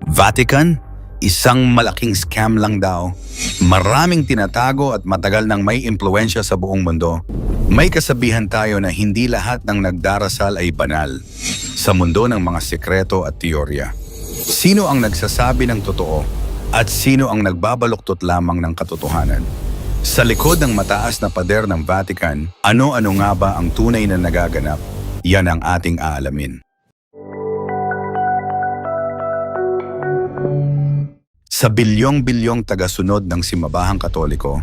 Vatican? Isang malaking scam lang daw. Maraming tinatago at matagal nang may impluensya sa buong mundo. May kasabihan tayo na hindi lahat ng nagdarasal ay banal sa mundo ng mga sekreto at teorya. Sino ang nagsasabi ng totoo at sino ang nagbabaluktot lamang ng katotohanan? Sa likod ng mataas na pader ng Vatican, ano-ano nga ba ang tunay na nagaganap? Yan ang ating aalamin. Sa bilyong-bilyong tagasunod ng simbahang Katoliko,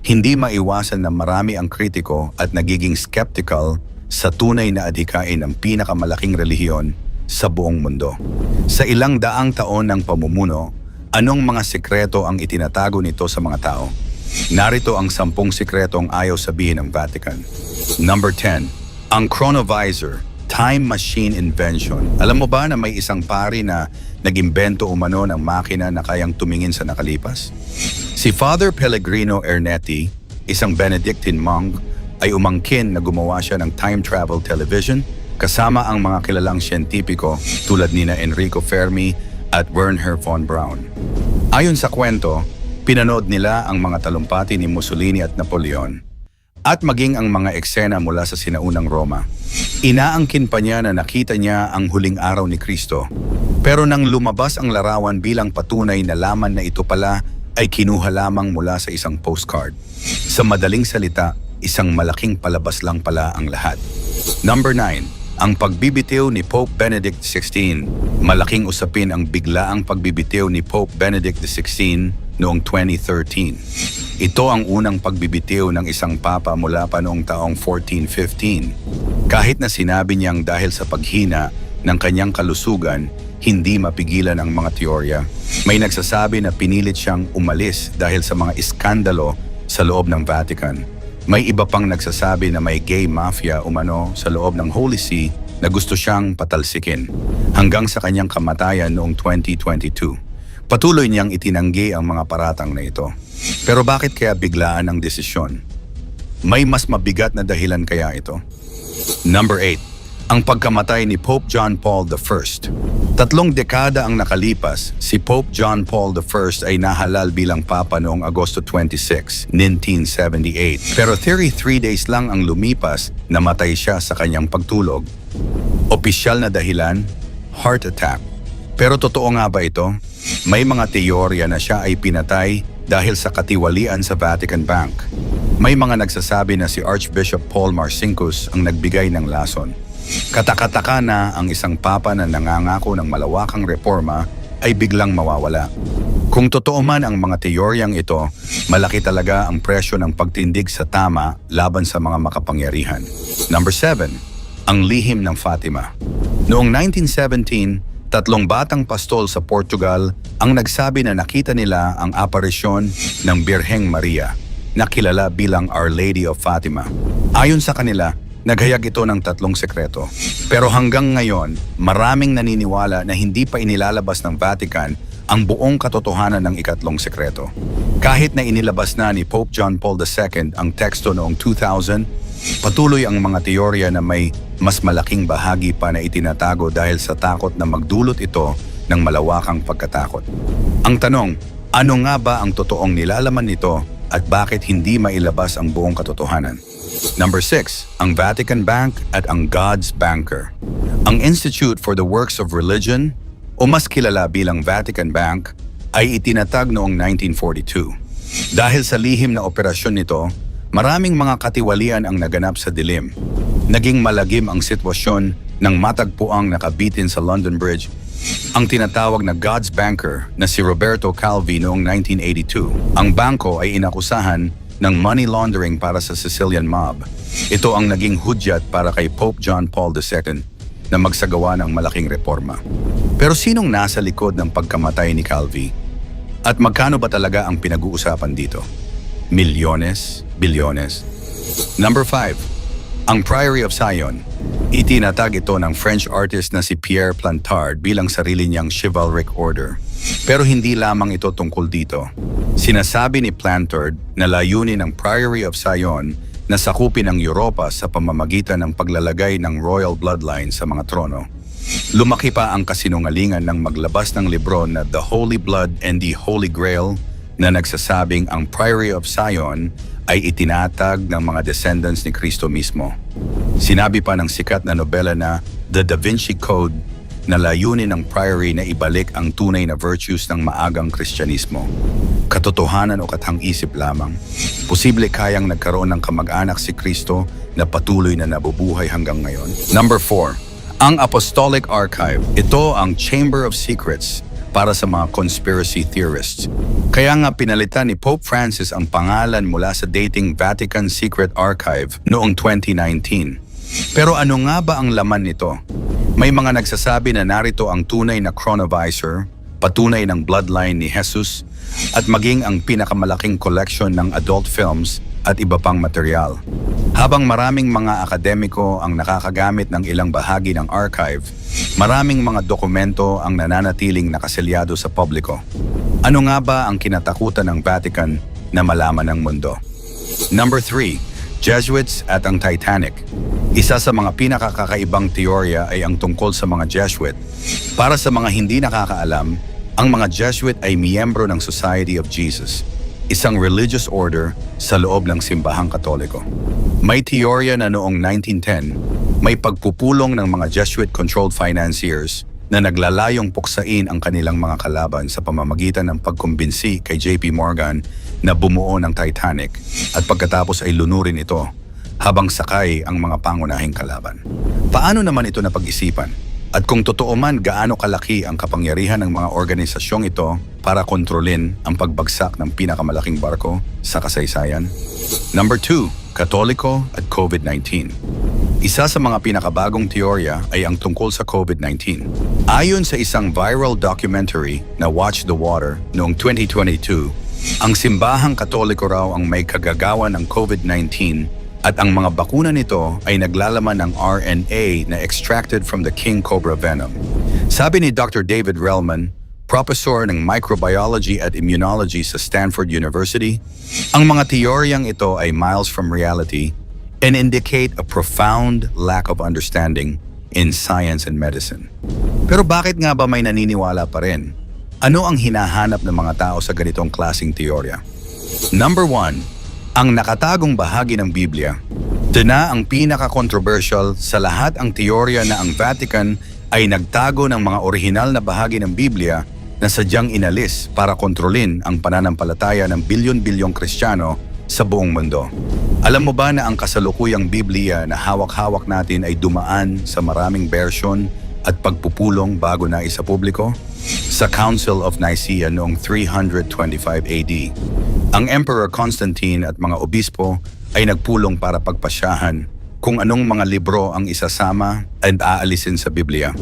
hindi maiwasan na marami ang kritiko at nagiging skeptical sa tunay na adhikain ng pinakamalaking relihiyon sa buong mundo. Sa ilang daang taon ng pamumuno, anong mga sekreto ang itinatago nito sa mga tao? Narito ang 10 sekretong ayaw sabihin ng Vatican. Number 10. Ang chronovisor, time machine invention. Alam mo ba na may isang pari na nag-imbento umano ng makina na kayang tumingin sa nakalipas? Si Father Pellegrino Ernetti, isang Benedictine monk, ay umangkin na gumawa siya ng time travel television kasama ang mga kilalang siyentipiko tulad nina Enrico Fermi at Wernher von Braun. Ayon sa kwento, pinanood nila ang mga talumpati ni Mussolini at Napoleon at maging ang mga eksena mula sa sinaunang Roma. Inaangkin pa niya na nakita niya ang huling araw ni Kristo. Pero nang lumabas ang larawan bilang patunay na laman na ito pala ay kinuha lamang mula sa isang postcard. Sa madaling salita, isang malaking palabas lang pala ang lahat. Number 9. Ang pagbibitiw ni Pope Benedict XVI. Malaking usapin ang biglaang pagbibitiw ni Pope Benedict XVI noong 2013. Ito ang unang pagbibitiw ng isang papa mula pa noong taong 1415. Kahit na sinabi niyang dahil sa paghina ng kanyang kalusugan, hindi mapigilan ang mga teorya. May nagsasabi na pinilit siyang umalis dahil sa mga iskandalo sa loob ng Vatican. May iba pang nagsasabi na may gay mafia umano sa loob ng Holy See na gusto siyang patalsikin hanggang sa kanyang kamatayan noong 2022. Patuloy niyang itinanggi ang mga paratang na ito. Pero bakit kaya biglaan ang desisyon? May mas mabigat na dahilan kaya ito? Number 8. Ang pagkamatay ni Pope John Paul I. 3 dekada ang nakalipas, si Pope John Paul I ay nahalal bilang Papa noong Agosto 26, 1978. Pero 33 days lang ang lumipas, namatay siya sa kanyang pagtulog. Opisyal na dahilan, heart attack. Pero totoo nga ba ito? May mga teorya na siya ay pinatay dahil sa katiwalian sa Vatican Bank. May mga nagsasabi na si Archbishop Paul Marcinkus ang nagbigay ng lason. Katakataka na ang isang papa na nangangako ng malawakang reforma ay biglang mawawala. Kung totoo man ang mga teoryang ito, malaki talaga ang presyo ng pagtindig sa tama laban sa mga makapangyarihan. Number 7. Ang lihim ng Fatima. Noong 1917, 3 batang pastol sa Portugal ang nagsabi na nakita nila ang aparisyon ng Birheng Maria, na kilala bilang Our Lady of Fatima. Ayon sa kanila, naghayag ito ng 3 sekreto. Pero hanggang ngayon, maraming naniniwala na hindi pa inilalabas ng Vatican ang buong katotohanan ng 3 sekreto. Kahit na inilabas na ni Pope John Paul II ang teksto noong 2000, patuloy ang mga teorya na may mas malaking bahagi pa na itinatago dahil sa takot na magdulot ito ng malawakang pagkatakot. Ang tanong, ano nga ba ang totoong nilalaman nito at bakit hindi mailabas ang buong katotohanan? Number 6. Ang Vatican Bank at ang God's Banker. Ang Institute for the Works of Religion, o mas kilala bilang Vatican Bank, ay itinatag noong 1942. Dahil sa lihim na operasyon nito, maraming mga katiwalian ang naganap sa dilim. Naging malagim ang sitwasyon ng matagpuang nakabitin sa London Bridge, ang tinatawag na God's Banker na si Roberto Calvi noong 1982. Ang bangko ay inakusahan ng money laundering para sa Sicilian mob. Ito ang naging hudyat para kay Pope John Paul II na magsagawa ng malaking reforma. Pero sinong nasa likod ng pagkamatay ni Calvi? At magkano ba talaga ang pinag-uusapan dito? Milyones? Bilyones? Number 5. Ang Priory of Sion. Itinatag ito ng French artist na si Pierre Plantard bilang sarili niyang chivalric order. Pero hindi lamang ito tungkol dito. Sinasabi ni Plantard na layunin ng Priory of Sion na sakupin ang Europa sa pamamagitan ng paglalagay ng royal bloodline sa mga trono. Lumaki pa ang kasinungalingan ng maglabas ng libro na The Holy Blood and the Holy Grail na nagsasabing ang Priory of Sion ay itinatag ng mga descendants ni Kristo mismo. Sinabi pa ng sikat na nobela na The Da Vinci Code na layunin ng priory na ibalik ang tunay na virtues ng maagang Kristyanismo. Katotohanan o kathang-isip lamang, posible kayang nagkaroon ng kamag-anak si Kristo na patuloy na nabubuhay hanggang ngayon. Number 4, ang Apostolic Archive. Ito ang Chamber of Secrets para sa mga conspiracy theorists. Kaya nga pinalitan ni Pope Francis ang pangalan mula sa dating Vatican Secret Archive noong 2019. Pero ano nga ba ang laman nito? May mga nagsasabi na narito ang tunay na chronovisor, patunay ng bloodline ni Jesus, at maging ang pinakamalaking collection ng adult films at iba pang material. Habang maraming mga akademiko ang nakakagamit ng ilang bahagi ng archive, maraming mga dokumento ang nananatiling nakaselyado sa publiko. Ano nga ba ang kinatakutan ng Vatican na malaman ng mundo? Number 3, Jesuits at ang Titanic. Isa sa mga pinakakakaibang teorya ay ang tungkol sa mga Jesuit. Para sa mga hindi nakakaalam, ang mga Jesuit ay miyembro ng Society of Jesus, isang religious order sa loob ng simbahang Katoliko. May teorya na noong 1910, may pagpupulong ng mga Jesuit-controlled financiers na naglalayong puksain ang kanilang mga kalaban sa pamamagitan ng pagkumbinsi kay JP Morgan na bumuo ng Titanic at pagkatapos ay lunurin ito habang sakay ang mga pangunahing kalaban. Paano naman ito napag-isipan? At kung totoo man gaano kalaki ang kapangyarihan ng mga organisasyong ito para kontrolin ang pagbagsak ng pinakamalaking barko sa kasaysayan? Number 2, Katoliko at COVID-19. Isa sa mga pinakabagong teorya ay ang tungkol sa COVID-19. Ayon sa isang viral documentary na Watch the Water noong 2022, ang simbahang Katoliko raw ang may kagagawan ng COVID-19 at ang mga bakuna nito ay naglalaman ng RNA na extracted from the king cobra venom. Sabi ni Dr. David Relman, professor ng microbiology at immunology sa Stanford University, ang mga teoryang ito ay miles from reality and indicate a profound lack of understanding in science and medicine. Pero bakit nga ba may naniniwala pa rin? Ano ang hinahanap ng mga tao sa ganitong klaseng teorya? Number 1, ang nakatagong bahagi ng Biblia. Ito na ang pinaka-controversial sa lahat ang teorya na ang Vatican ay nagtago ng mga orihinal na bahagi ng Biblia na sadyang inalis para kontrolin ang pananampalataya ng bilyon-bilyong Kristiyano sa buong mundo. Alam mo ba na ang kasalukuyang Biblia na hawak-hawak natin ay dumaan sa maraming bersyon at pagpupulong bago na isa publiko? Sa Council of Nicaea noong 325 AD, ang Emperor Constantine at mga obispo ay nagpulong para pagpasyahan kung anong mga libro ang isasama at aalisin sa Biblia.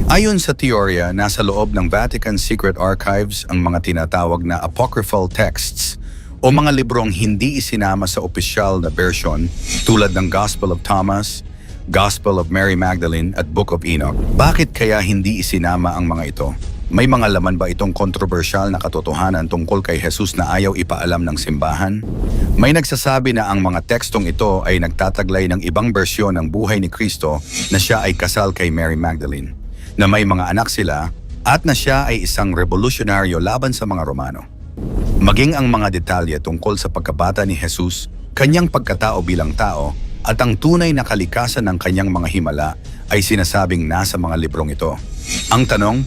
Ayon sa teorya, nasa loob ng Vatican Secret Archives ang mga tinatawag na apocryphal texts o mga librong hindi isinama sa opisyal na version tulad ng Gospel of Thomas, Gospel of Mary Magdalene at Book of Enoch. Bakit kaya hindi isinama ang mga ito? May mga laman ba itong kontrobersyal na katotohanan tungkol kay Jesus na ayaw ipaalam ng simbahan? May nagsasabi na ang mga tekstong ito ay nagtataglay ng ibang bersyon ng buhay ni Kristo na siya ay kasal kay Mary Magdalene, na may mga anak sila at na siya ay isang revolusyonaryo laban sa mga Romano. Maging ang mga detalye tungkol sa pagkabata ni Jesus, kanyang pagkatao bilang tao, at ang tunay na kalikasan ng kanyang mga himala ay sinasabing nasa mga librong ito. Ang tanong,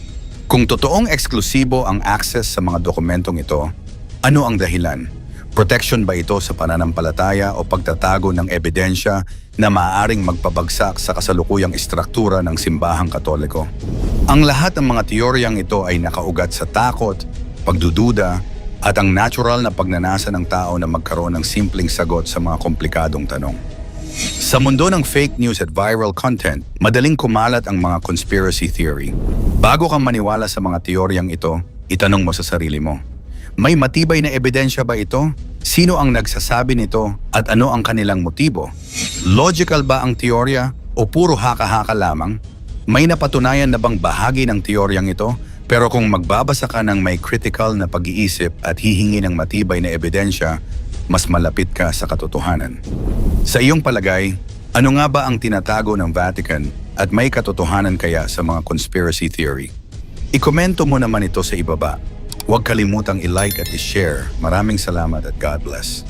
kung totoong eksklusibo ang access sa mga dokumentong ito, ano ang dahilan? Protection ba ito sa pananampalataya o pagtatago ng ebidensya na maaaring magpabagsak sa kasalukuyang istruktura ng simbahang Katoliko? Ang lahat ng mga teoryang ito ay nakaugat sa takot, pagdududa, at ang natural na pagnanasa ng tao na magkaroon ng simpleng sagot sa mga komplikadong tanong. Sa mundo ng fake news at viral content, madaling kumalat ang mga conspiracy theory. Bago kang maniwala sa mga teoryang ito, itanong mo sa sarili mo, may matibay na ebidensya ba ito? Sino ang nagsasabi nito at ano ang kanilang motibo? Logical ba ang teorya o puro haka-haka lamang? May napatunayan na bang bahagi ng teoryang ito? Pero kung magbabasa ka ng may critical na pag-iisip at hihingi ng matibay na ebidensya, mas malapit ka sa katotohanan. Sa iyong palagay, ano nga ba ang tinatago ng Vatican At may katotohanan kaya sa mga conspiracy theory? Ikomento mo naman ito sa ibaba. Huwag kalimutang i-like at i-share. Maraming salamat at God bless.